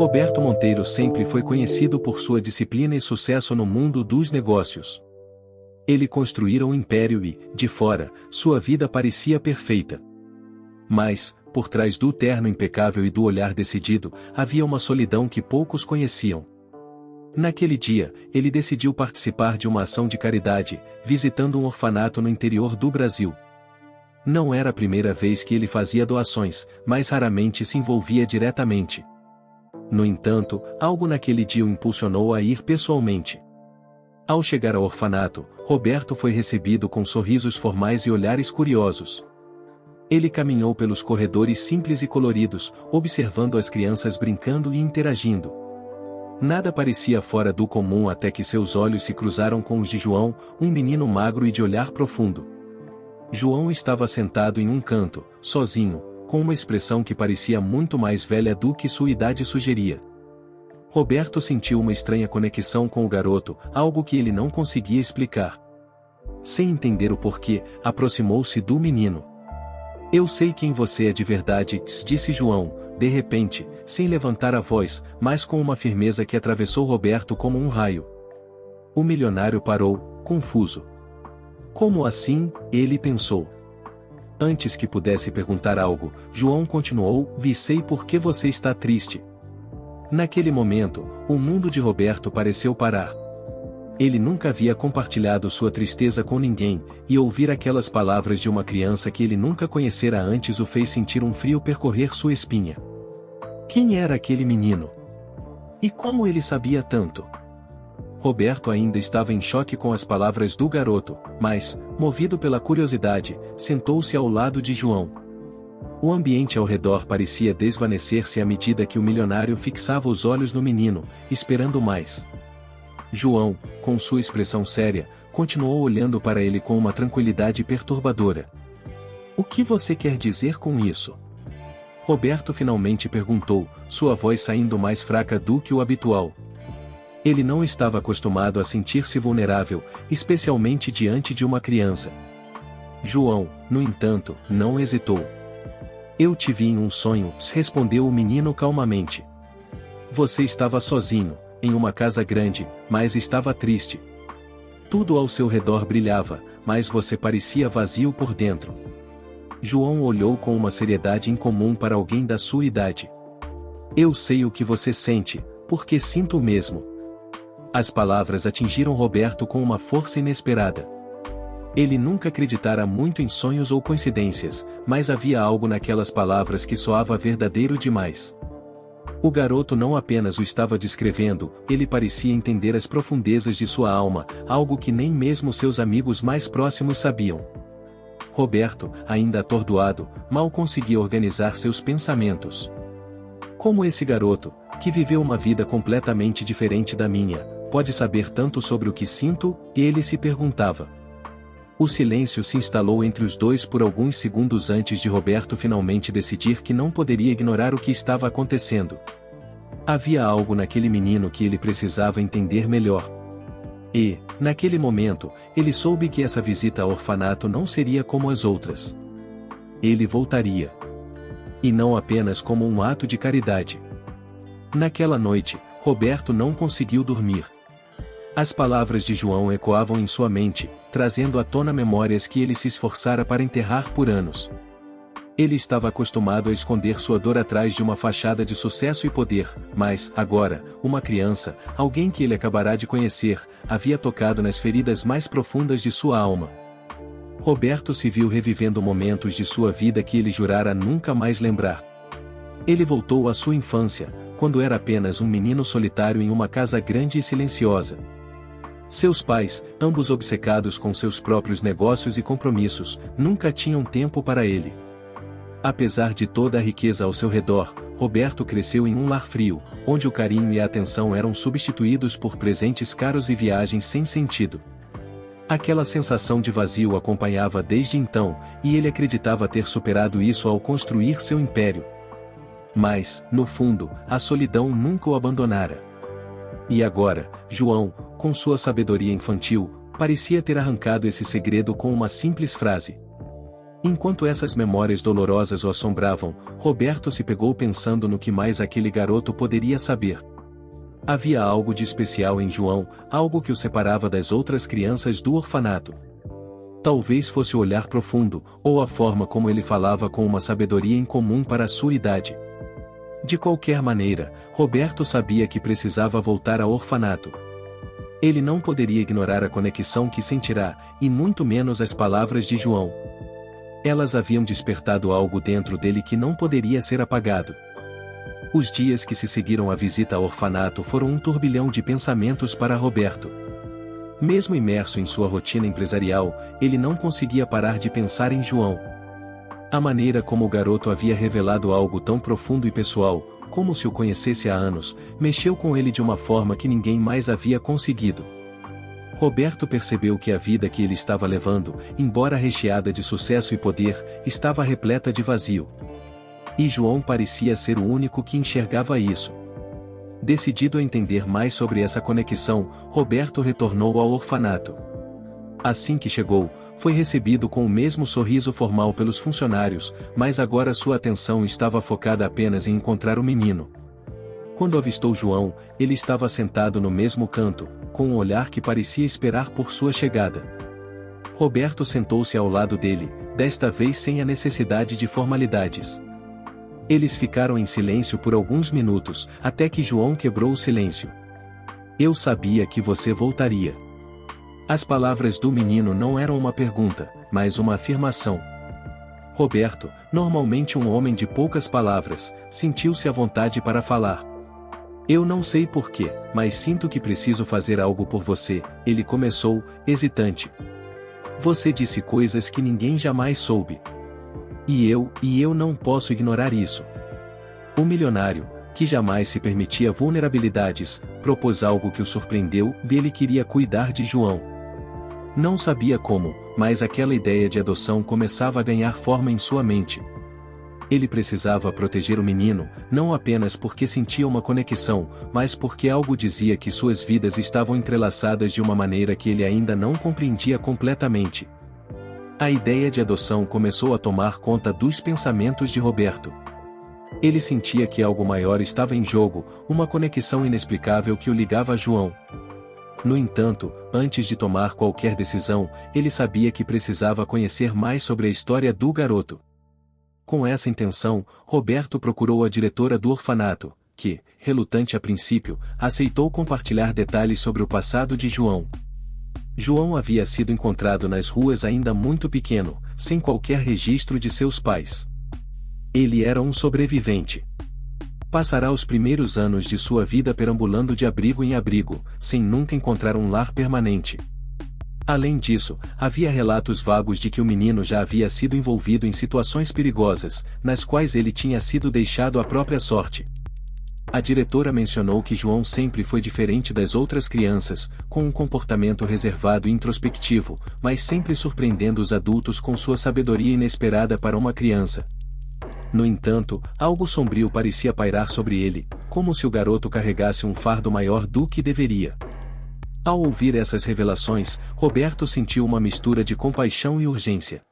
Roberto Monteiro sempre foi conhecido por sua disciplina e sucesso no mundo dos negócios. Ele construíra um império e, de fora, sua vida parecia perfeita. Mas, por trás do terno impecável e do olhar decidido, havia uma solidão que poucos conheciam. Naquele dia, ele decidiu participar de uma ação de caridade, visitando um orfanato no interior do Brasil. Não era a primeira vez que ele fazia doações, mas raramente se envolvia diretamente. No entanto, algo naquele dia o impulsionou a ir pessoalmente. Ao chegar ao orfanato, Roberto foi recebido com sorrisos formais e olhares curiosos. Ele caminhou pelos corredores simples e coloridos, observando as crianças brincando e interagindo. Nada parecia fora do comum até que seus olhos se cruzaram com os de João, um menino magro e de olhar profundo. João estava sentado em um canto, sozinho, com uma expressão que parecia muito mais velha do que sua idade sugeria. Roberto sentiu uma estranha conexão com o garoto, algo que ele não conseguia explicar. Sem entender o porquê, aproximou-se do menino. "Eu sei quem você é de verdade", disse João, de repente, sem levantar a voz, mas com uma firmeza que atravessou Roberto como um raio. O milionário parou, confuso. "Como assim?", ele pensou. Antes que pudesse perguntar algo, João continuou: "Sei por que você está triste." Naquele momento, o mundo de Roberto pareceu parar. Ele nunca havia compartilhado sua tristeza com ninguém, e ouvir aquelas palavras de uma criança que ele nunca conhecera antes o fez sentir um frio percorrer sua espinha. Quem era aquele menino? E como ele sabia tanto? Roberto ainda estava em choque com as palavras do garoto, mas, movido pela curiosidade, sentou-se ao lado de João. O ambiente ao redor parecia desvanecer-se à medida que o milionário fixava os olhos no menino, esperando mais. João, com sua expressão séria, continuou olhando para ele com uma tranquilidade perturbadora. "O que você quer dizer com isso?" Roberto finalmente perguntou, sua voz saindo mais fraca do que o habitual. Ele não estava acostumado a sentir-se vulnerável, especialmente diante de uma criança. João, no entanto, não hesitou. "Eu te vi em um sonho", respondeu o menino calmamente. "Você estava sozinho, em uma casa grande, mas estava triste. Tudo ao seu redor brilhava, mas você parecia vazio por dentro." João olhou com uma seriedade incomum para alguém da sua idade. "Eu sei o que você sente, porque sinto o mesmo." As palavras atingiram Roberto com uma força inesperada. Ele nunca acreditara muito em sonhos ou coincidências, mas havia algo naquelas palavras que soava verdadeiro demais. O garoto não apenas o estava descrevendo, ele parecia entender as profundezas de sua alma, algo que nem mesmo seus amigos mais próximos sabiam. Roberto, ainda atordoado, mal conseguia organizar seus pensamentos. Como esse garoto, que viveu uma vida completamente diferente da minha, pode saber tanto sobre o que sinto? Ele se perguntava. O silêncio se instalou entre os dois por alguns segundos antes de Roberto finalmente decidir que não poderia ignorar o que estava acontecendo. Havia algo naquele menino que ele precisava entender melhor. E, naquele momento, ele soube que essa visita ao orfanato não seria como as outras. Ele voltaria. E não apenas como um ato de caridade. Naquela noite, Roberto não conseguiu dormir. As palavras de João ecoavam em sua mente, trazendo à tona memórias que ele se esforçara para enterrar por anos. Ele estava acostumado a esconder sua dor atrás de uma fachada de sucesso e poder, mas, agora, uma criança, alguém que ele acabará de conhecer, havia tocado nas feridas mais profundas de sua alma. Roberto se viu revivendo momentos de sua vida que ele jurara nunca mais lembrar. Ele voltou à sua infância, quando era apenas um menino solitário em uma casa grande e silenciosa. Seus pais, ambos obcecados com seus próprios negócios e compromissos, nunca tinham tempo para ele. Apesar de toda a riqueza ao seu redor, Roberto cresceu em um lar frio, onde o carinho e a atenção eram substituídos por presentes caros e viagens sem sentido. Aquela sensação de vazio o acompanhava desde então, e ele acreditava ter superado isso ao construir seu império. Mas, no fundo, a solidão nunca o abandonara. E agora, João, com sua sabedoria infantil, parecia ter arrancado esse segredo com uma simples frase. Enquanto essas memórias dolorosas o assombravam, Roberto se pegou pensando no que mais aquele garoto poderia saber. Havia algo de especial em João, algo que o separava das outras crianças do orfanato. Talvez fosse o olhar profundo, ou a forma como ele falava com uma sabedoria incomum para a sua idade. De qualquer maneira, Roberto sabia que precisava voltar ao orfanato. Ele não poderia ignorar a conexão que sentirá, e muito menos as palavras de João. Elas haviam despertado algo dentro dele que não poderia ser apagado. Os dias que se seguiram à visita ao orfanato foram um turbilhão de pensamentos para Roberto. Mesmo imerso em sua rotina empresarial, ele não conseguia parar de pensar em João. A maneira como o garoto havia revelado algo tão profundo e pessoal, como se o conhecesse há anos, mexeu com ele de uma forma que ninguém mais havia conseguido. Roberto percebeu que a vida que ele estava levando, embora recheada de sucesso e poder, estava repleta de vazio. E João parecia ser o único que enxergava isso. Decidido a entender mais sobre essa conexão, Roberto retornou ao orfanato. Assim que chegou, foi recebido com o mesmo sorriso formal pelos funcionários, mas agora sua atenção estava focada apenas em encontrar o menino. Quando avistou João, ele estava sentado no mesmo canto, com um olhar que parecia esperar por sua chegada. Roberto sentou-se ao lado dele, desta vez sem a necessidade de formalidades. Eles ficaram em silêncio por alguns minutos, até que João quebrou o silêncio. "Eu sabia que você voltaria." As palavras do menino não eram uma pergunta, mas uma afirmação. Roberto, normalmente um homem de poucas palavras, sentiu-se à vontade para falar. "Eu não sei porquê, mas sinto que preciso fazer algo por você", ele começou, hesitante. "Você disse coisas que ninguém jamais soube. E eu não posso ignorar isso." O milionário, que jamais se permitia vulnerabilidades, propôs algo que o surpreendeu, e ele queria cuidar de João. Não sabia como, mas aquela ideia de adoção começava a ganhar forma em sua mente. Ele precisava proteger o menino, não apenas porque sentia uma conexão, mas porque algo dizia que suas vidas estavam entrelaçadas de uma maneira que ele ainda não compreendia completamente. A ideia de adoção começou a tomar conta dos pensamentos de Roberto. Ele sentia que algo maior estava em jogo, uma conexão inexplicável que o ligava a João. No entanto, antes de tomar qualquer decisão, ele sabia que precisava conhecer mais sobre a história do garoto. Com essa intenção, Roberto procurou a diretora do orfanato, que, relutante a princípio, aceitou compartilhar detalhes sobre o passado de João. João havia sido encontrado nas ruas ainda muito pequeno, sem qualquer registro de seus pais. Ele era um sobrevivente. Passará os primeiros anos de sua vida perambulando de abrigo em abrigo, sem nunca encontrar um lar permanente. Além disso, havia relatos vagos de que o menino já havia sido envolvido em situações perigosas, nas quais ele tinha sido deixado à própria sorte. A diretora mencionou que João sempre foi diferente das outras crianças, com um comportamento reservado e introspectivo, mas sempre surpreendendo os adultos com sua sabedoria inesperada para uma criança. No entanto, algo sombrio parecia pairar sobre ele, como se o garoto carregasse um fardo maior do que deveria. Ao ouvir essas revelações, Roberto sentiu uma mistura de compaixão e urgência.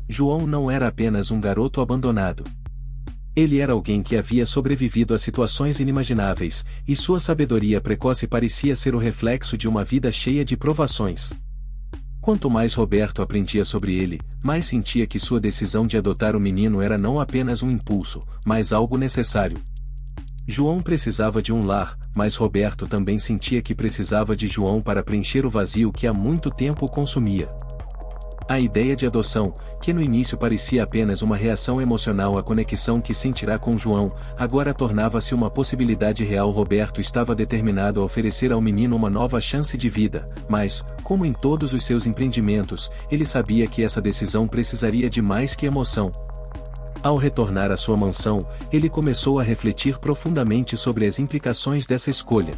João não era apenas um garoto abandonado. Ele era alguém que havia sobrevivido a situações inimagináveis, e sua sabedoria precoce parecia ser o reflexo de uma vida cheia de provações. Quanto mais Roberto aprendia sobre ele, mais sentia que sua decisão de adotar o menino era não apenas um impulso, mas algo necessário. João precisava de um lar, mas Roberto também sentia que precisava de João para preencher o vazio que há muito tempo o consumia. A ideia de adoção, que no início parecia apenas uma reação emocional à conexão que sentirá com João, agora tornava-se uma possibilidade real. Roberto estava determinado a oferecer ao menino uma nova chance de vida, mas, como em todos os seus empreendimentos, ele sabia que essa decisão precisaria de mais que emoção. Ao retornar à sua mansão, ele começou a refletir profundamente sobre as implicações dessa escolha.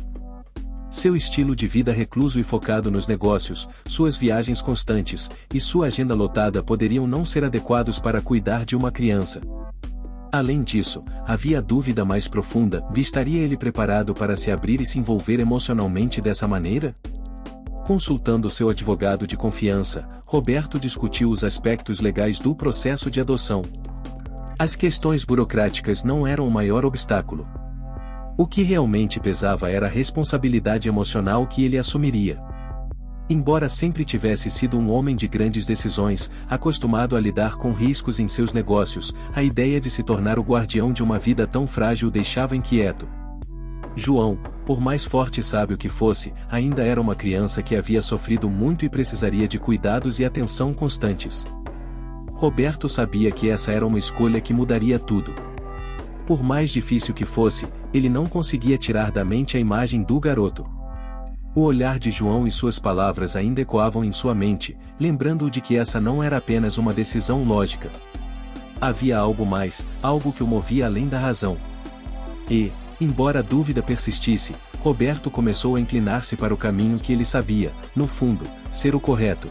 Seu estilo de vida recluso e focado nos negócios, suas viagens constantes, e sua agenda lotada poderiam não ser adequados para cuidar de uma criança. Além disso, havia a dúvida mais profunda: estaria ele preparado para se abrir e se envolver emocionalmente dessa maneira? Consultando seu advogado de confiança, Roberto discutiu os aspectos legais do processo de adoção. As questões burocráticas não eram o maior obstáculo. O que realmente pesava era a responsabilidade emocional que ele assumiria. Embora sempre tivesse sido um homem de grandes decisões, acostumado a lidar com riscos em seus negócios, a ideia de se tornar o guardião de uma vida tão frágil o deixava inquieto. João, por mais forte e sábio que fosse, ainda era uma criança que havia sofrido muito e precisaria de cuidados e atenção constantes. Roberto sabia que essa era uma escolha que mudaria tudo. Por mais difícil que fosse, ele não conseguia tirar da mente a imagem do garoto. O olhar de João e suas palavras ainda ecoavam em sua mente, lembrando-o de que essa não era apenas uma decisão lógica. Havia algo mais, algo que o movia além da razão. E, embora a dúvida persistisse, Roberto começou a inclinar-se para o caminho que ele sabia, no fundo, ser o correto.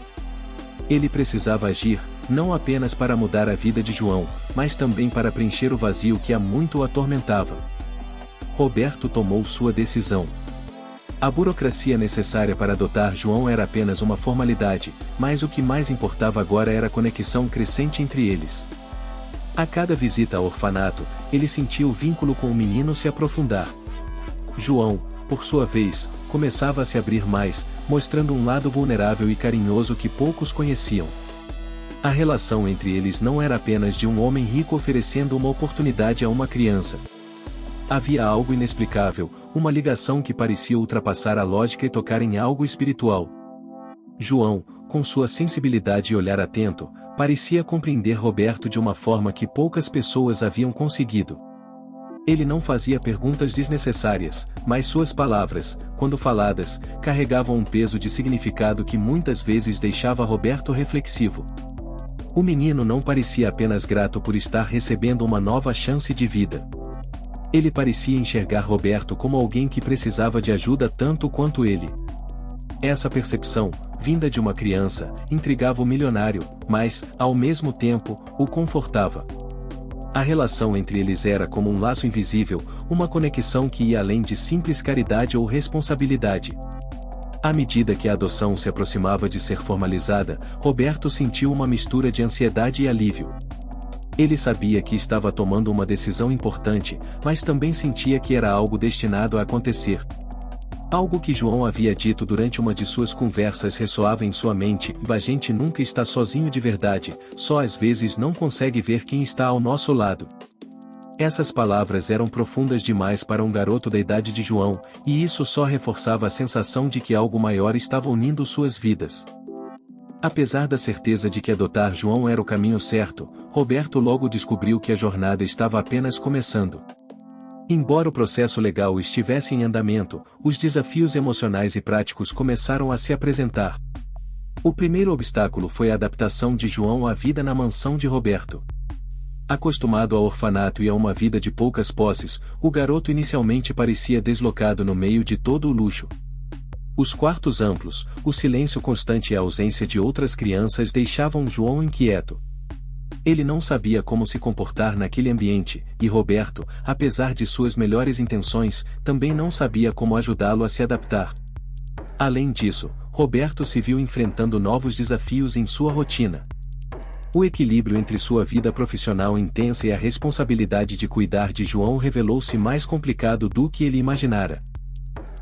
Ele precisava agir, não apenas para mudar a vida de João, mas também para preencher o vazio que há muito o atormentava. Roberto tomou sua decisão. A burocracia necessária para adotar João era apenas uma formalidade, mas o que mais importava agora era a conexão crescente entre eles. A cada visita ao orfanato, ele sentia o vínculo com o menino se aprofundar. João, por sua vez, começava a se abrir mais, mostrando um lado vulnerável e carinhoso que poucos conheciam. A relação entre eles não era apenas de um homem rico oferecendo uma oportunidade a uma criança. Havia algo inexplicável, uma ligação que parecia ultrapassar a lógica e tocar em algo espiritual. João, com sua sensibilidade e olhar atento, parecia compreender Roberto de uma forma que poucas pessoas haviam conseguido. Ele não fazia perguntas desnecessárias, mas suas palavras, quando faladas, carregavam um peso de significado que muitas vezes deixava Roberto reflexivo. O menino não parecia apenas grato por estar recebendo uma nova chance de vida. Ele parecia enxergar Roberto como alguém que precisava de ajuda tanto quanto ele. Essa percepção, vinda de uma criança, intrigava o milionário, mas, ao mesmo tempo, o confortava. A relação entre eles era como um laço invisível, uma conexão que ia além de simples caridade ou responsabilidade. À medida que a adoção se aproximava de ser formalizada, Roberto sentiu uma mistura de ansiedade e alívio. Ele sabia que estava tomando uma decisão importante, mas também sentia que era algo destinado a acontecer. Algo que João havia dito durante uma de suas conversas ressoava em sua mente: a gente nunca está sozinho de verdade, só às vezes não consegue ver quem está ao nosso lado. Essas palavras eram profundas demais para um garoto da idade de João, e isso só reforçava a sensação de que algo maior estava unindo suas vidas. Apesar da certeza de que adotar João era o caminho certo, Roberto logo descobriu que a jornada estava apenas começando. Embora o processo legal estivesse em andamento, os desafios emocionais e práticos começaram a se apresentar. O primeiro obstáculo foi a adaptação de João à vida na mansão de Roberto. Acostumado ao orfanato e a uma vida de poucas posses, o garoto inicialmente parecia deslocado no meio de todo o luxo. Os quartos amplos, o silêncio constante e a ausência de outras crianças deixavam João inquieto. Ele não sabia como se comportar naquele ambiente, e Roberto, apesar de suas melhores intenções, também não sabia como ajudá-lo a se adaptar. Além disso, Roberto se viu enfrentando novos desafios em sua rotina. O equilíbrio entre sua vida profissional intensa e a responsabilidade de cuidar de João revelou-se mais complicado do que ele imaginara.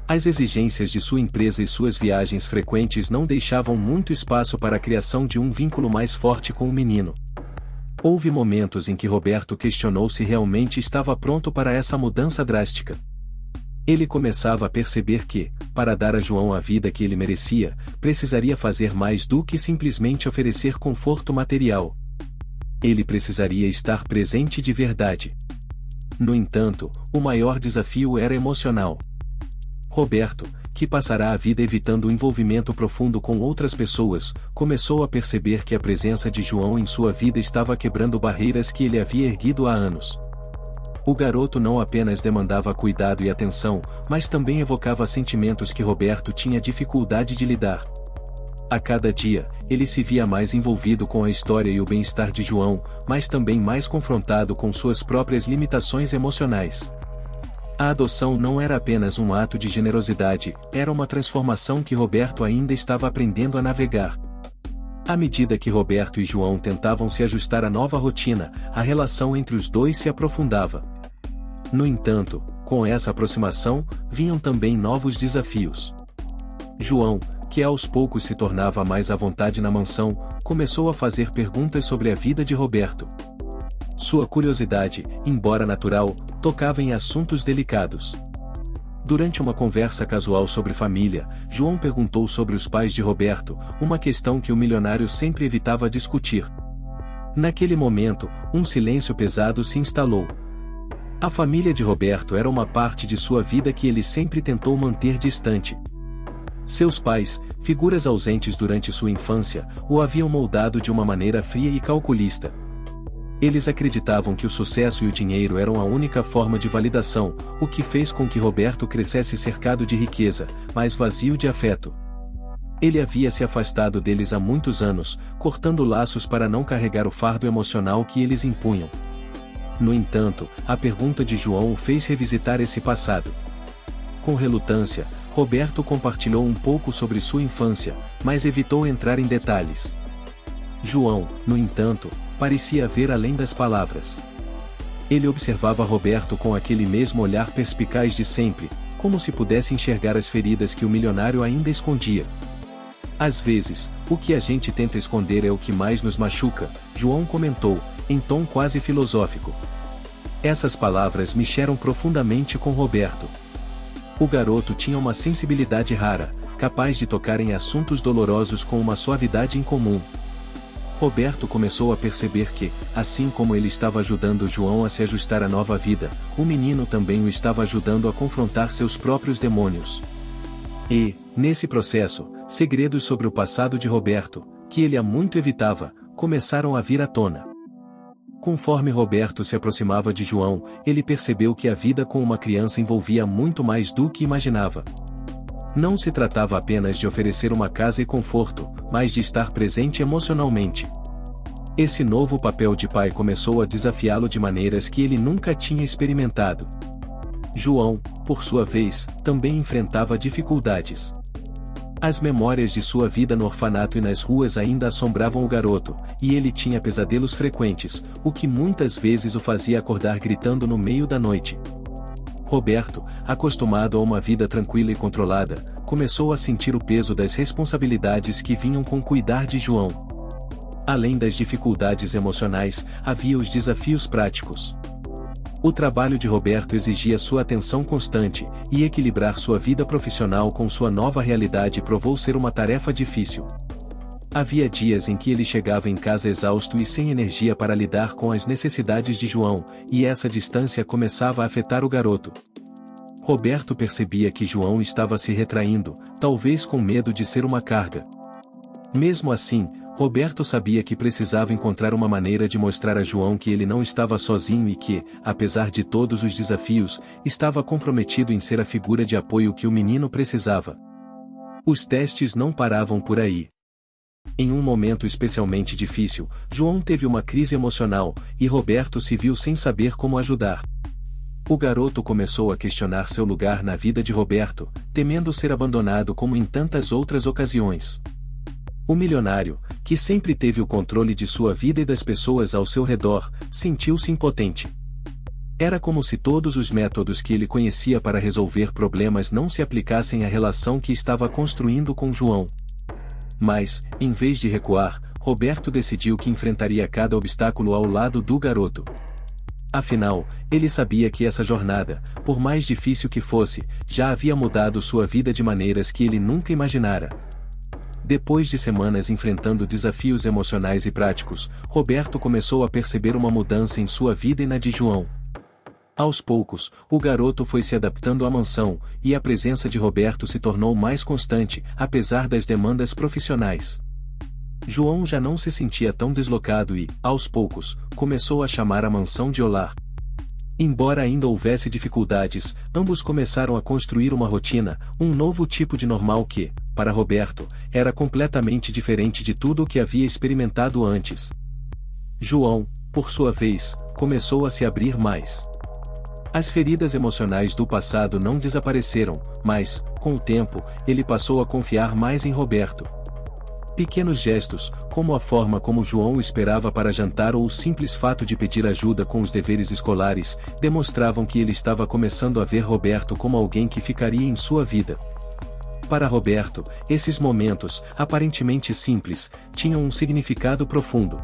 As exigências de sua empresa e suas viagens frequentes não deixavam muito espaço para a criação de um vínculo mais forte com o menino. Houve momentos em que Roberto questionou se realmente estava pronto para essa mudança drástica. Ele começava a perceber que, para dar a João a vida que ele merecia, precisaria fazer mais do que simplesmente oferecer conforto material. Ele precisaria estar presente de verdade. No entanto, o maior desafio era emocional. Roberto, que passará a vida evitando o envolvimento profundo com outras pessoas, começou a perceber que a presença de João em sua vida estava quebrando barreiras que ele havia erguido há anos. O garoto não apenas demandava cuidado e atenção, mas também evocava sentimentos que Roberto tinha dificuldade de lidar. A cada dia, ele se via mais envolvido com a história e o bem-estar de João, mas também mais confrontado com suas próprias limitações emocionais. A adoção não era apenas um ato de generosidade, era uma transformação que Roberto ainda estava aprendendo a navegar. À medida que Roberto e João tentavam se ajustar à nova rotina, a relação entre os dois se aprofundava. No entanto, com essa aproximação, vinham também novos desafios. João, que aos poucos se tornava mais à vontade na mansão, começou a fazer perguntas sobre a vida de Roberto. Sua curiosidade, embora natural, tocava em assuntos delicados. Durante uma conversa casual sobre família, João perguntou sobre os pais de Roberto, uma questão que o milionário sempre evitava discutir. Naquele momento, um silêncio pesado se instalou. A família de Roberto era uma parte de sua vida que ele sempre tentou manter distante. Seus pais, figuras ausentes durante sua infância, o haviam moldado de uma maneira fria e calculista. Eles acreditavam que o sucesso e o dinheiro eram a única forma de validação, o que fez com que Roberto crescesse cercado de riqueza, mas vazio de afeto. Ele havia se afastado deles há muitos anos, cortando laços para não carregar o fardo emocional que eles impunham. No entanto, a pergunta de João o fez revisitar esse passado. Com relutância, Roberto compartilhou um pouco sobre sua infância, mas evitou entrar em detalhes. João, no entanto, parecia ver além das palavras. Ele observava Roberto com aquele mesmo olhar perspicaz de sempre, como se pudesse enxergar as feridas que o milionário ainda escondia. Às vezes, o que a gente tenta esconder é o que mais nos machuca, João comentou, em tom quase filosófico. Essas palavras mexeram profundamente com Roberto. O garoto tinha uma sensibilidade rara, capaz de tocar em assuntos dolorosos com uma suavidade incomum. Roberto começou a perceber que, assim como ele estava ajudando João a se ajustar à nova vida, o menino também o estava ajudando a confrontar seus próprios demônios. E, nesse processo, segredos sobre o passado de Roberto, que ele há muito evitava, começaram a vir à tona. Conforme Roberto se aproximava de João, ele percebeu que a vida com uma criança envolvia muito mais do que imaginava. Não se tratava apenas de oferecer uma casa e conforto, mas de estar presente emocionalmente. Esse novo papel de pai começou a desafiá-lo de maneiras que ele nunca tinha experimentado. João, por sua vez, também enfrentava dificuldades. As memórias de sua vida no orfanato e nas ruas ainda assombravam o garoto, e ele tinha pesadelos frequentes, o que muitas vezes o fazia acordar gritando no meio da noite. Roberto, acostumado a uma vida tranquila e controlada, começou a sentir o peso das responsabilidades que vinham com cuidar de João. Além das dificuldades emocionais, havia os desafios práticos. O trabalho de Roberto exigia sua atenção constante, e equilibrar sua vida profissional com sua nova realidade provou ser uma tarefa difícil. Havia dias em que ele chegava em casa exausto e sem energia para lidar com as necessidades de João, e essa distância começava a afetar o garoto. Roberto percebia que João estava se retraindo, talvez com medo de ser uma carga. Mesmo assim, Roberto sabia que precisava encontrar uma maneira de mostrar a João que ele não estava sozinho e que, apesar de todos os desafios, estava comprometido em ser a figura de apoio que o menino precisava. Os testes não paravam por aí. Em um momento especialmente difícil, João teve uma crise emocional, e Roberto se viu sem saber como ajudar. O garoto começou a questionar seu lugar na vida de Roberto, temendo ser abandonado como em tantas outras ocasiões. O milionário, que sempre teve o controle de sua vida e das pessoas ao seu redor, sentiu-se impotente. Era como se todos os métodos que ele conhecia para resolver problemas não se aplicassem à relação que estava construindo com João. Mas, em vez de recuar, Roberto decidiu que enfrentaria cada obstáculo ao lado do garoto. Afinal, ele sabia que essa jornada, por mais difícil que fosse, já havia mudado sua vida de maneiras que ele nunca imaginara. Depois de semanas enfrentando desafios emocionais e práticos, Roberto começou a perceber uma mudança em sua vida e na de João. Aos poucos, o garoto foi se adaptando à mansão, e a presença de Roberto se tornou mais constante, apesar das demandas profissionais. João já não se sentia tão deslocado e, aos poucos, começou a chamar a mansão de Olar. Embora ainda houvesse dificuldades, ambos começaram a construir uma rotina, um novo tipo de normal que, para Roberto, era completamente diferente de tudo o que havia experimentado antes. João, por sua vez, começou a se abrir mais. As feridas emocionais do passado não desapareceram, mas, com o tempo, ele passou a confiar mais em Roberto. Pequenos gestos, como a forma como João esperava para jantar ou o simples fato de pedir ajuda com os deveres escolares, demonstravam que ele estava começando a ver Roberto como alguém que ficaria em sua vida. Para Roberto, esses momentos, aparentemente simples, tinham um significado profundo.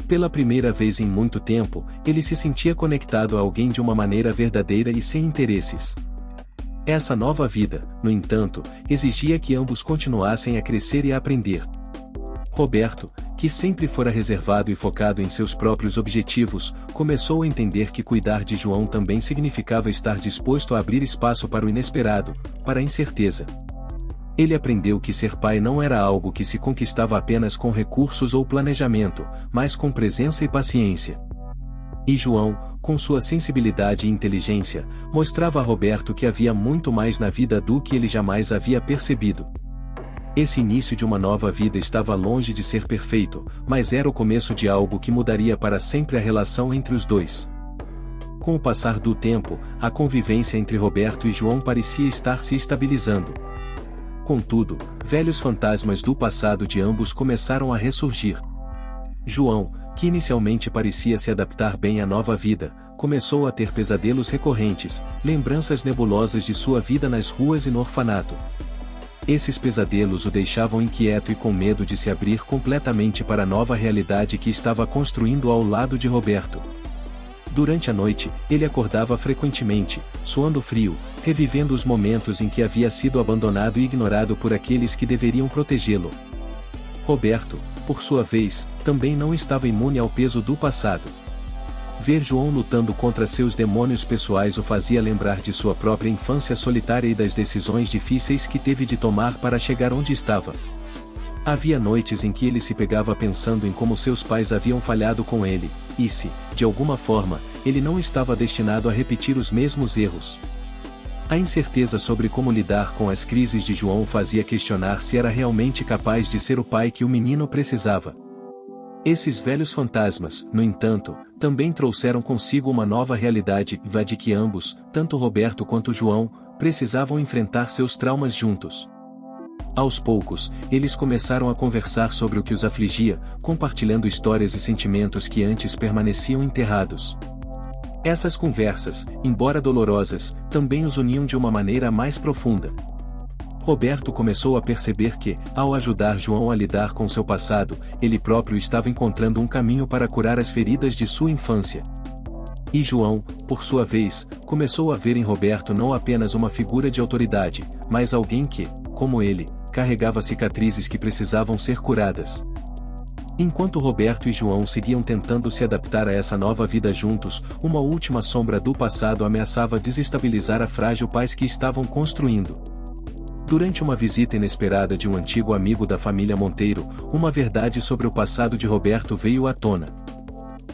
Pela primeira vez em muito tempo, ele se sentia conectado a alguém de uma maneira verdadeira e sem interesses. Essa nova vida, no entanto, exigia que ambos continuassem a crescer e a aprender. Roberto, que sempre fora reservado e focado em seus próprios objetivos, começou a entender que cuidar de João também significava estar disposto a abrir espaço para o inesperado, para a incerteza. Ele aprendeu que ser pai não era algo que se conquistava apenas com recursos ou planejamento, mas com presença e paciência. E João, com sua sensibilidade e inteligência, mostrava a Roberto que havia muito mais na vida do que ele jamais havia percebido. Esse início de uma nova vida estava longe de ser perfeito, mas era o começo de algo que mudaria para sempre a relação entre os dois. Com o passar do tempo, a convivência entre Roberto e João parecia estar se estabilizando. Contudo, velhos fantasmas do passado de ambos começaram a ressurgir. João, que inicialmente parecia se adaptar bem à nova vida, começou a ter pesadelos recorrentes, lembranças nebulosas de sua vida nas ruas e no orfanato. Esses pesadelos o deixavam inquieto e com medo de se abrir completamente para a nova realidade que estava construindo ao lado de Roberto. Durante a noite, ele acordava frequentemente, suando frio, revivendo os momentos em que havia sido abandonado e ignorado por aqueles que deveriam protegê-lo. Roberto, por sua vez, também não estava imune ao peso do passado. Ver João lutando contra seus demônios pessoais o fazia lembrar de sua própria infância solitária e das decisões difíceis que teve de tomar para chegar onde estava. Havia noites em que ele se pegava pensando em como seus pais haviam falhado com ele, e se, de alguma forma, ele não estava destinado a repetir os mesmos erros. A incerteza sobre como lidar com as crises de João fazia questionar se era realmente capaz de ser o pai que o menino precisava. Esses velhos fantasmas, no entanto, também trouxeram consigo uma nova realidade, a de que ambos, tanto Roberto quanto João, precisavam enfrentar seus traumas juntos. Aos poucos, eles começaram a conversar sobre o que os afligia, compartilhando histórias e sentimentos que antes permaneciam enterrados. Essas conversas, embora dolorosas, também os uniam de uma maneira mais profunda. Roberto começou a perceber que, ao ajudar João a lidar com seu passado, ele próprio estava encontrando um caminho para curar as feridas de sua infância. E João, por sua vez, começou a ver em Roberto não apenas uma figura de autoridade, mas alguém que, como ele, carregava cicatrizes que precisavam ser curadas. Enquanto Roberto e João seguiam tentando se adaptar a essa nova vida juntos, uma última sombra do passado ameaçava desestabilizar a frágil paz que estavam construindo. Durante uma visita inesperada de um antigo amigo da família Monteiro, uma verdade sobre o passado de Roberto veio à tona.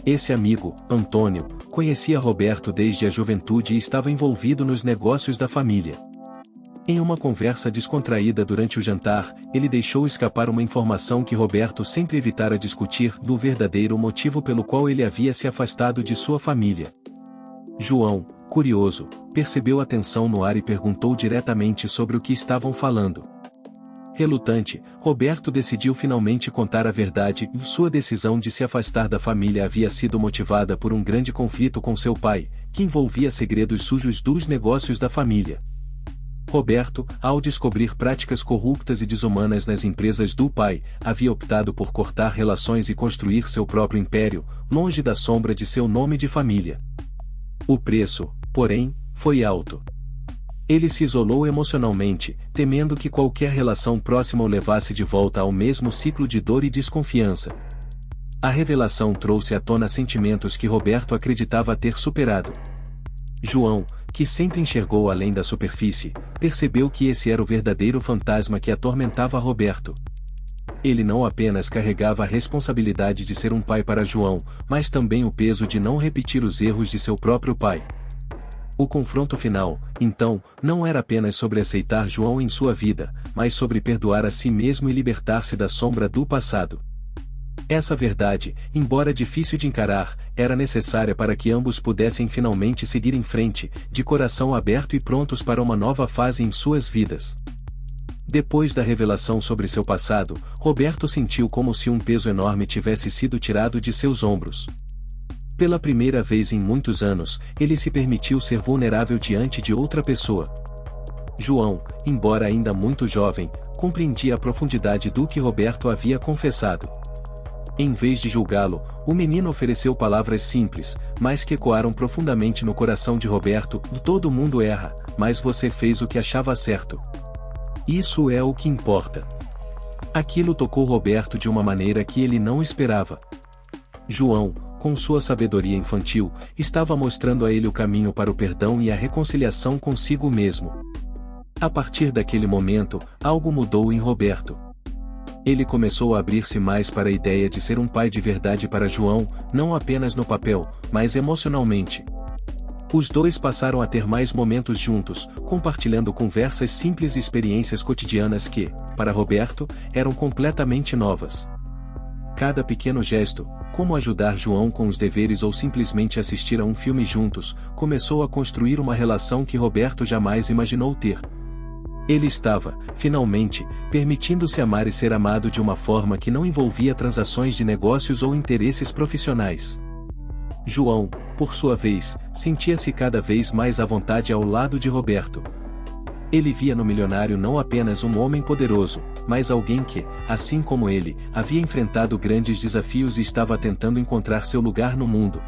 Esse amigo, Antônio, conhecia Roberto desde a juventude e estava envolvido nos negócios da família. Em uma conversa descontraída durante o jantar, ele deixou escapar uma informação que Roberto sempre evitara discutir, do verdadeiro motivo pelo qual ele havia se afastado de sua família. João, curioso, percebeu a tensão no ar e perguntou diretamente sobre o que estavam falando. Relutante, Roberto decidiu finalmente contar a verdade. Sua decisão de se afastar da família havia sido motivada por um grande conflito com seu pai, que envolvia segredos sujos dos negócios da família. Roberto, ao descobrir práticas corruptas e desumanas nas empresas do pai, havia optado por cortar relações e construir seu próprio império, longe da sombra de seu nome de família. O preço, porém, foi alto. Ele se isolou emocionalmente, temendo que qualquer relação próxima o levasse de volta ao mesmo ciclo de dor e desconfiança. A revelação trouxe à tona sentimentos que Roberto acreditava ter superado. João, que sempre enxergou além da superfície, percebeu que esse era o verdadeiro fantasma que atormentava Roberto. Ele não apenas carregava a responsabilidade de ser um pai para João, mas também o peso de não repetir os erros de seu próprio pai. O confronto final, então, não era apenas sobre aceitar João em sua vida, mas sobre perdoar a si mesmo e libertar-se da sombra do passado. Essa verdade, embora difícil de encarar, era necessária para que ambos pudessem finalmente seguir em frente, de coração aberto e prontos para uma nova fase em suas vidas. Depois da revelação sobre seu passado, Roberto sentiu como se um peso enorme tivesse sido tirado de seus ombros. Pela primeira vez em muitos anos, ele se permitiu ser vulnerável diante de outra pessoa. João, embora ainda muito jovem, compreendia a profundidade do que Roberto havia confessado. Em vez de julgá-lo, o menino ofereceu palavras simples, mas que ecoaram profundamente no coração de Roberto: todo mundo erra, mas você fez o que achava certo. Isso é o que importa. Aquilo tocou Roberto de uma maneira que ele não esperava. João, com sua sabedoria infantil, estava mostrando a ele o caminho para o perdão e a reconciliação consigo mesmo. A partir daquele momento, algo mudou em Roberto. Ele começou a abrir-se mais para a ideia de ser um pai de verdade para João, não apenas no papel, mas emocionalmente. Os dois passaram a ter mais momentos juntos, compartilhando conversas simples e experiências cotidianas que, para Roberto, eram completamente novas. Cada pequeno gesto, como ajudar João com os deveres ou simplesmente assistir a um filme juntos, começou a construir uma relação que Roberto jamais imaginou ter. Ele estava, finalmente, permitindo-se amar e ser amado de uma forma que não envolvia transações de negócios ou interesses profissionais. João, por sua vez, sentia-se cada vez mais à vontade ao lado de Roberto. Ele via no milionário não apenas um homem poderoso, mas alguém que, assim como ele, havia enfrentado grandes desafios e estava tentando encontrar seu lugar no mundo.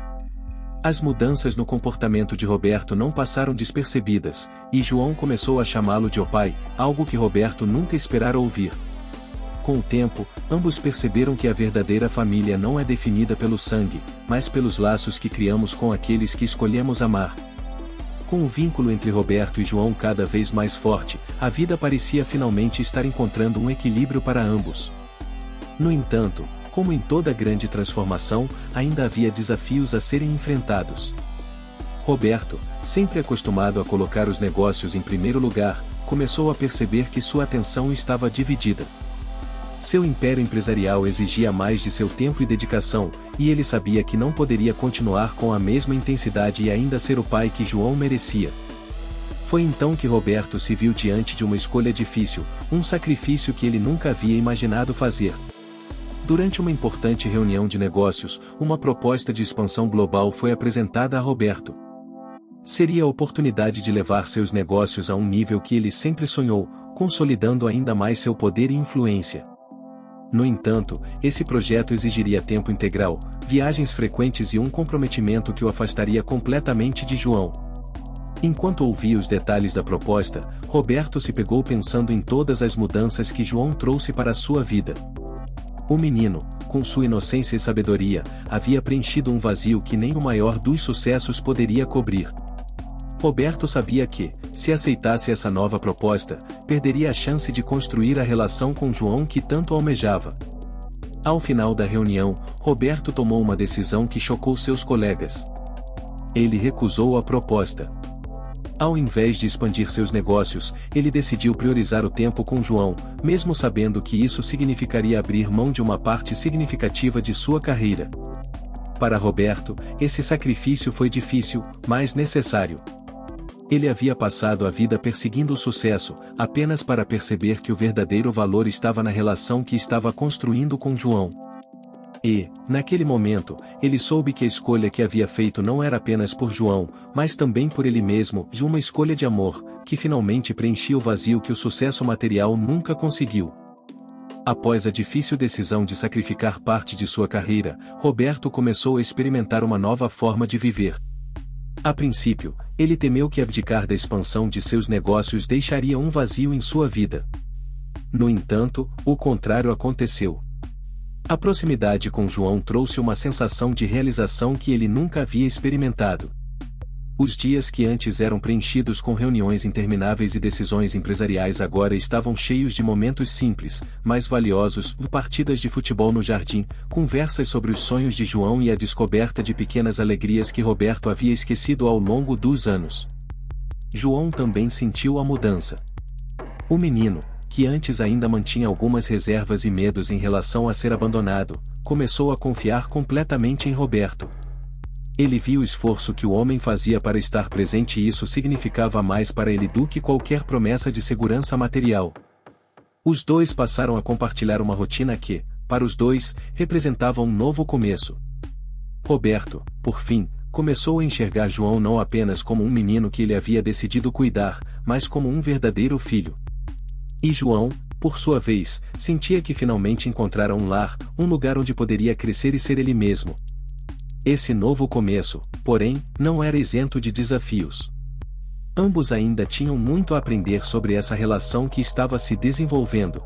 As mudanças no comportamento de Roberto não passaram despercebidas, e João começou a chamá-lo de "o pai", algo que Roberto nunca esperara ouvir. Com o tempo, ambos perceberam que a verdadeira família não é definida pelo sangue, mas pelos laços que criamos com aqueles que escolhemos amar. Com o vínculo entre Roberto e João cada vez mais forte, a vida parecia finalmente estar encontrando um equilíbrio para ambos. No entanto, como em toda grande transformação, ainda havia desafios a serem enfrentados. Roberto, sempre acostumado a colocar os negócios em primeiro lugar, começou a perceber que sua atenção estava dividida. Seu império empresarial exigia mais de seu tempo e dedicação, e ele sabia que não poderia continuar com a mesma intensidade e ainda ser o pai que João merecia. Foi então que Roberto se viu diante de uma escolha difícil, um sacrifício que ele nunca havia imaginado fazer. Durante uma importante reunião de negócios, uma proposta de expansão global foi apresentada a Roberto. Seria a oportunidade de levar seus negócios a um nível que ele sempre sonhou, consolidando ainda mais seu poder e influência. No entanto, esse projeto exigiria tempo integral, viagens frequentes e um comprometimento que o afastaria completamente de João. Enquanto ouvia os detalhes da proposta, Roberto se pegou pensando em todas as mudanças que João trouxe para a sua vida. O menino, com sua inocência e sabedoria, havia preenchido um vazio que nem o maior dos sucessos poderia cobrir. Roberto sabia que, se aceitasse essa nova proposta, perderia a chance de construir a relação com João que tanto almejava. Ao final da reunião, Roberto tomou uma decisão que chocou seus colegas. Ele recusou a proposta. Ao invés de expandir seus negócios, ele decidiu priorizar o tempo com João, mesmo sabendo que isso significaria abrir mão de uma parte significativa de sua carreira. Para Roberto, esse sacrifício foi difícil, mas necessário. Ele havia passado a vida perseguindo o sucesso, apenas para perceber que o verdadeiro valor estava na relação que estava construindo com João. E, naquele momento, ele soube que a escolha que havia feito não era apenas por João, mas também por ele mesmo, de uma escolha de amor, que finalmente preenchia o vazio que o sucesso material nunca conseguiu. Após a difícil decisão de sacrificar parte de sua carreira, Roberto começou a experimentar uma nova forma de viver. A princípio, ele temeu que abdicar da expansão de seus negócios deixaria um vazio em sua vida. No entanto, o contrário aconteceu. A proximidade com João trouxe uma sensação de realização que ele nunca havia experimentado. Os dias que antes eram preenchidos com reuniões intermináveis e decisões empresariais agora estavam cheios de momentos simples, mas valiosos, partidas de futebol no jardim, conversas sobre os sonhos de João e a descoberta de pequenas alegrias que Roberto havia esquecido ao longo dos anos. João também sentiu a mudança. O menino, que antes ainda mantinha algumas reservas e medos em relação a ser abandonado, começou a confiar completamente em Roberto. Ele viu o esforço que o homem fazia para estar presente e isso significava mais para ele do que qualquer promessa de segurança material. Os dois passaram a compartilhar uma rotina que, para os dois, representava um novo começo. Roberto, por fim, começou a enxergar João não apenas como um menino que ele havia decidido cuidar, mas como um verdadeiro filho. E João, por sua vez, sentia que finalmente encontrara um lar, um lugar onde poderia crescer e ser ele mesmo. Esse novo começo, porém, não era isento de desafios. Ambos ainda tinham muito a aprender sobre essa relação que estava se desenvolvendo.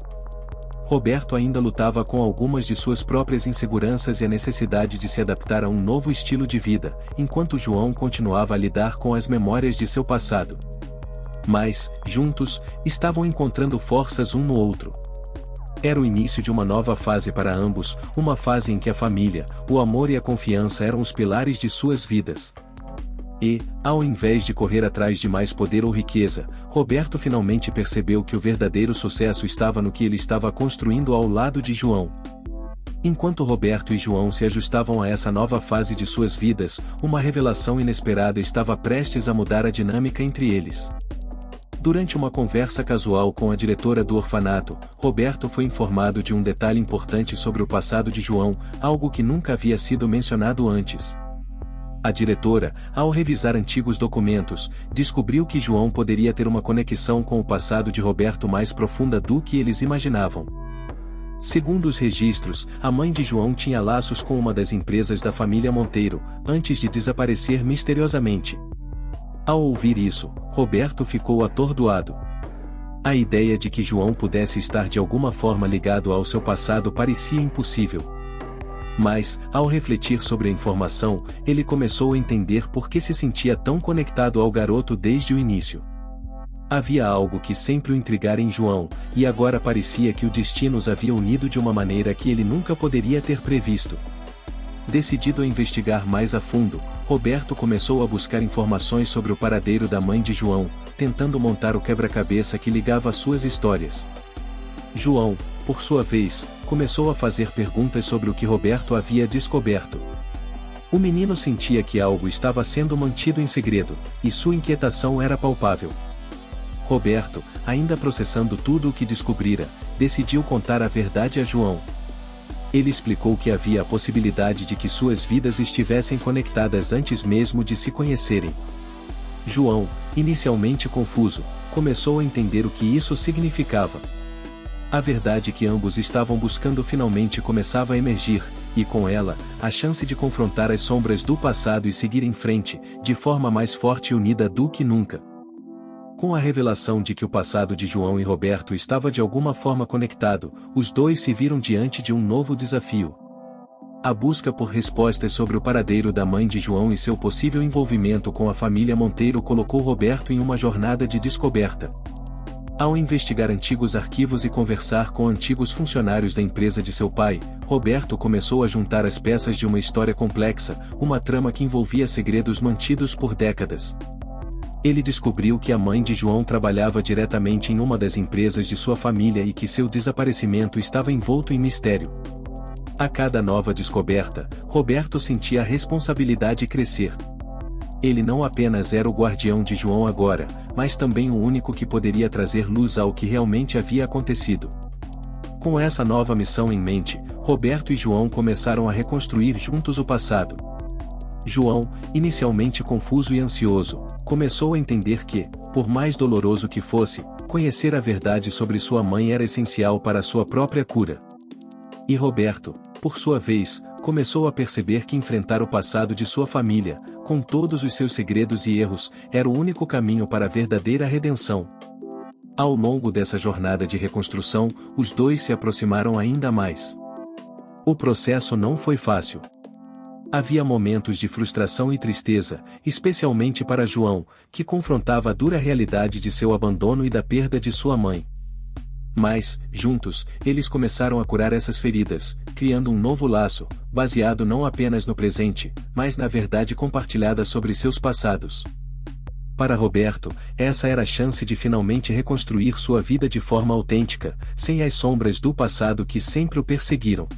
Roberto ainda lutava com algumas de suas próprias inseguranças e a necessidade de se adaptar a um novo estilo de vida, enquanto João continuava a lidar com as memórias de seu passado. Mas, juntos, estavam encontrando forças um no outro. Era o início de uma nova fase para ambos, uma fase em que a família, o amor e a confiança eram os pilares de suas vidas. E, ao invés de correr atrás de mais poder ou riqueza, Roberto finalmente percebeu que o verdadeiro sucesso estava no que ele estava construindo ao lado de João. Enquanto Roberto e João se ajustavam a essa nova fase de suas vidas, uma revelação inesperada estava prestes a mudar a dinâmica entre eles. Durante uma conversa casual com a diretora do orfanato, Roberto foi informado de um detalhe importante sobre o passado de João, algo que nunca havia sido mencionado antes. A diretora, ao revisar antigos documentos, descobriu que João poderia ter uma conexão com o passado de Roberto mais profunda do que eles imaginavam. Segundo os registros, a mãe de João tinha laços com uma das empresas da família Monteiro, antes de desaparecer misteriosamente. Ao ouvir isso, Roberto ficou atordoado. A ideia de que João pudesse estar de alguma forma ligado ao seu passado parecia impossível. Mas, ao refletir sobre a informação, ele começou a entender por que se sentia tão conectado ao garoto desde o início. Havia algo que sempre o intrigara em João, e agora parecia que o destino os havia unido de uma maneira que ele nunca poderia ter previsto. Decidido a investigar mais a fundo, Roberto começou a buscar informações sobre o paradeiro da mãe de João, tentando montar o quebra-cabeça que ligava suas histórias. João, por sua vez, começou a fazer perguntas sobre o que Roberto havia descoberto. O menino sentia que algo estava sendo mantido em segredo, e sua inquietação era palpável. Roberto, ainda processando tudo o que descobrira, decidiu contar a verdade a João. Ele explicou que havia a possibilidade de que suas vidas estivessem conectadas antes mesmo de se conhecerem. João, inicialmente confuso, começou a entender o que isso significava. A verdade que ambos estavam buscando finalmente começava a emergir, e com ela, a chance de confrontar as sombras do passado e seguir em frente, de forma mais forte e unida do que nunca. Com a revelação de que o passado de João e Roberto estava de alguma forma conectado, os dois se viram diante de um novo desafio. A busca por respostas sobre o paradeiro da mãe de João e seu possível envolvimento com a família Monteiro colocou Roberto em uma jornada de descoberta. Ao investigar antigos arquivos e conversar com antigos funcionários da empresa de seu pai, Roberto começou a juntar as peças de uma história complexa, uma trama que envolvia segredos mantidos por décadas. Ele descobriu que a mãe de João trabalhava diretamente em uma das empresas de sua família e que seu desaparecimento estava envolto em mistério. A cada nova descoberta, Roberto sentia a responsabilidade crescer. Ele não apenas era o guardião de João agora, mas também o único que poderia trazer luz ao que realmente havia acontecido. Com essa nova missão em mente, Roberto e João começaram a reconstruir juntos o passado. João, inicialmente confuso e ansioso, começou a entender que, por mais doloroso que fosse, conhecer a verdade sobre sua mãe era essencial para sua própria cura. E Roberto, por sua vez, começou a perceber que enfrentar o passado de sua família, com todos os seus segredos e erros, era o único caminho para a verdadeira redenção. Ao longo dessa jornada de reconstrução, os dois se aproximaram ainda mais. O processo não foi fácil. Havia momentos de frustração e tristeza, especialmente para João, que confrontava a dura realidade de seu abandono e da perda de sua mãe. Mas, juntos, eles começaram a curar essas feridas, criando um novo laço, baseado não apenas no presente, mas na verdade compartilhada sobre seus passados. Para Roberto, essa era a chance de finalmente reconstruir sua vida de forma autêntica, sem as sombras do passado que sempre o perseguiram.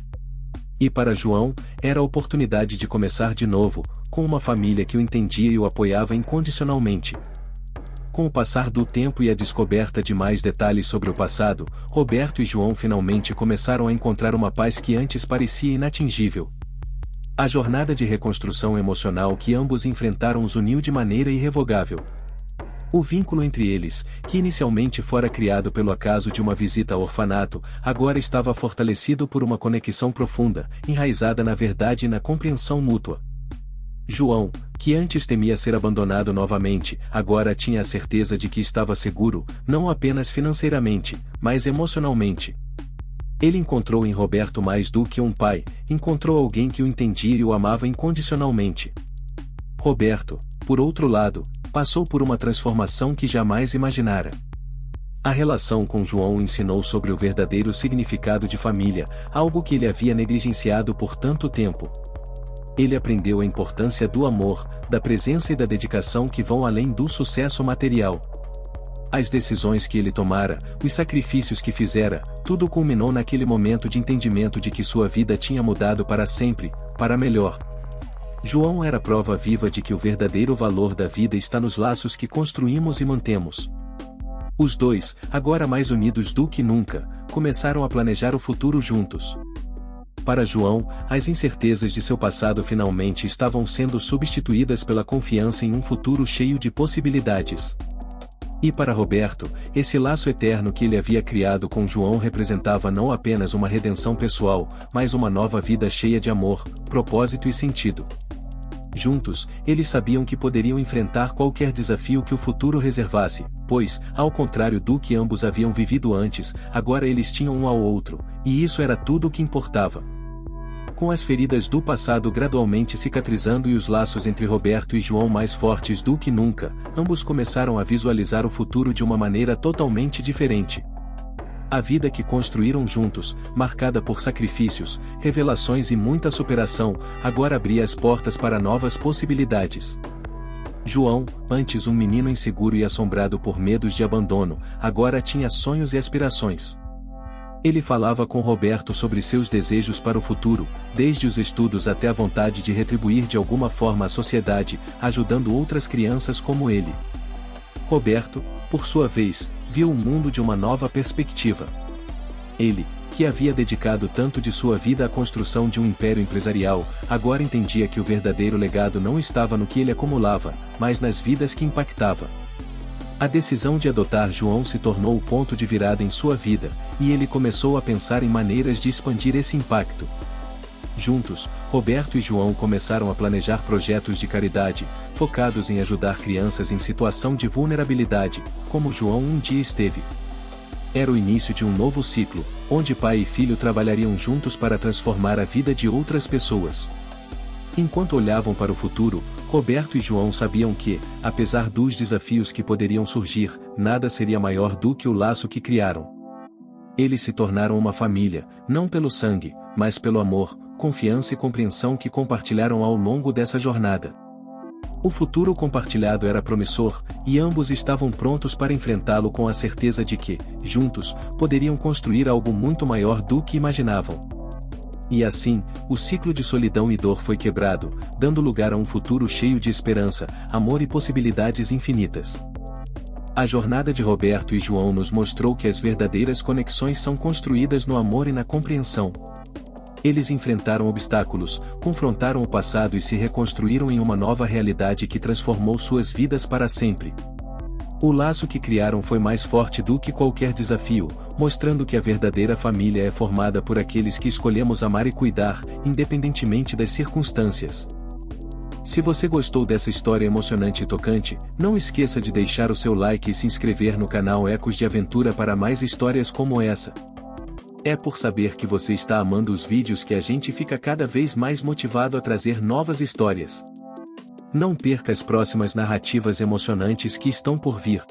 E para João, era a oportunidade de começar de novo, com uma família que o entendia e o apoiava incondicionalmente. Com o passar do tempo e a descoberta de mais detalhes sobre o passado, Roberto e João finalmente começaram a encontrar uma paz que antes parecia inatingível. A jornada de reconstrução emocional que ambos enfrentaram os uniu de maneira irrevogável. O vínculo entre eles, que inicialmente fora criado pelo acaso de uma visita ao orfanato, agora estava fortalecido por uma conexão profunda, enraizada na verdade e na compreensão mútua. João, que antes temia ser abandonado novamente, agora tinha a certeza de que estava seguro, não apenas financeiramente, mas emocionalmente. Ele encontrou em Roberto mais do que um pai, encontrou alguém que o entendia e o amava incondicionalmente. Roberto, por outro lado, passou por uma transformação que jamais imaginara. A relação com João o ensinou sobre o verdadeiro significado de família, algo que ele havia negligenciado por tanto tempo. Ele aprendeu a importância do amor, da presença e da dedicação que vão além do sucesso material. As decisões que ele tomara, os sacrifícios que fizera, tudo culminou naquele momento de entendimento de que sua vida tinha mudado para sempre, para melhor. João era prova viva de que o verdadeiro valor da vida está nos laços que construímos e mantemos. Os dois, agora mais unidos do que nunca, começaram a planejar o futuro juntos. Para João, as incertezas de seu passado finalmente estavam sendo substituídas pela confiança em um futuro cheio de possibilidades. E para Roberto, esse laço eterno que ele havia criado com João representava não apenas uma redenção pessoal, mas uma nova vida cheia de amor, propósito e sentido. Juntos, eles sabiam que poderiam enfrentar qualquer desafio que o futuro reservasse, pois, ao contrário do que ambos haviam vivido antes, agora eles tinham um ao outro, e isso era tudo o que importava. Com as feridas do passado gradualmente cicatrizando e os laços entre Roberto e João mais fortes do que nunca, ambos começaram a visualizar o futuro de uma maneira totalmente diferente. A vida que construíram juntos, marcada por sacrifícios, revelações e muita superação, agora abria as portas para novas possibilidades. João, antes um menino inseguro e assombrado por medos de abandono, agora tinha sonhos e aspirações. Ele falava com Roberto sobre seus desejos para o futuro, desde os estudos até a vontade de retribuir de alguma forma à sociedade, ajudando outras crianças como ele. Roberto, por sua vez, viu o mundo de uma nova perspectiva. Ele, que havia dedicado tanto de sua vida à construção de um império empresarial, agora entendia que o verdadeiro legado não estava no que ele acumulava, mas nas vidas que impactava. A decisão de adotar João se tornou o ponto de virada em sua vida, e ele começou a pensar em maneiras de expandir esse impacto. Juntos, Roberto e João começaram a planejar projetos de caridade, focados em ajudar crianças em situação de vulnerabilidade, como João um dia esteve. Era o início de um novo ciclo, onde pai e filho trabalhariam juntos para transformar a vida de outras pessoas. Enquanto olhavam para o futuro, Roberto e João sabiam que, apesar dos desafios que poderiam surgir, nada seria maior do que o laço que criaram. Eles se tornaram uma família, não pelo sangue, mas pelo amor, confiança e compreensão que compartilharam ao longo dessa jornada. O futuro compartilhado era promissor, e ambos estavam prontos para enfrentá-lo com a certeza de que, juntos, poderiam construir algo muito maior do que imaginavam. E assim, o ciclo de solidão e dor foi quebrado, dando lugar a um futuro cheio de esperança, amor e possibilidades infinitas. A jornada de Roberto e João nos mostrou que as verdadeiras conexões são construídas no amor e na compreensão. Eles enfrentaram obstáculos, confrontaram o passado e se reconstruíram em uma nova realidade que transformou suas vidas para sempre. O laço que criaram foi mais forte do que qualquer desafio, mostrando que a verdadeira família é formada por aqueles que escolhemos amar e cuidar, independentemente das circunstâncias. Se você gostou dessa história emocionante e tocante, não esqueça de deixar o seu like e se inscrever no canal Ecos de Aventura para mais histórias como essa. É por saber que você está amando os vídeos que a gente fica cada vez mais motivado a trazer novas histórias. Não perca as próximas narrativas emocionantes que estão por vir.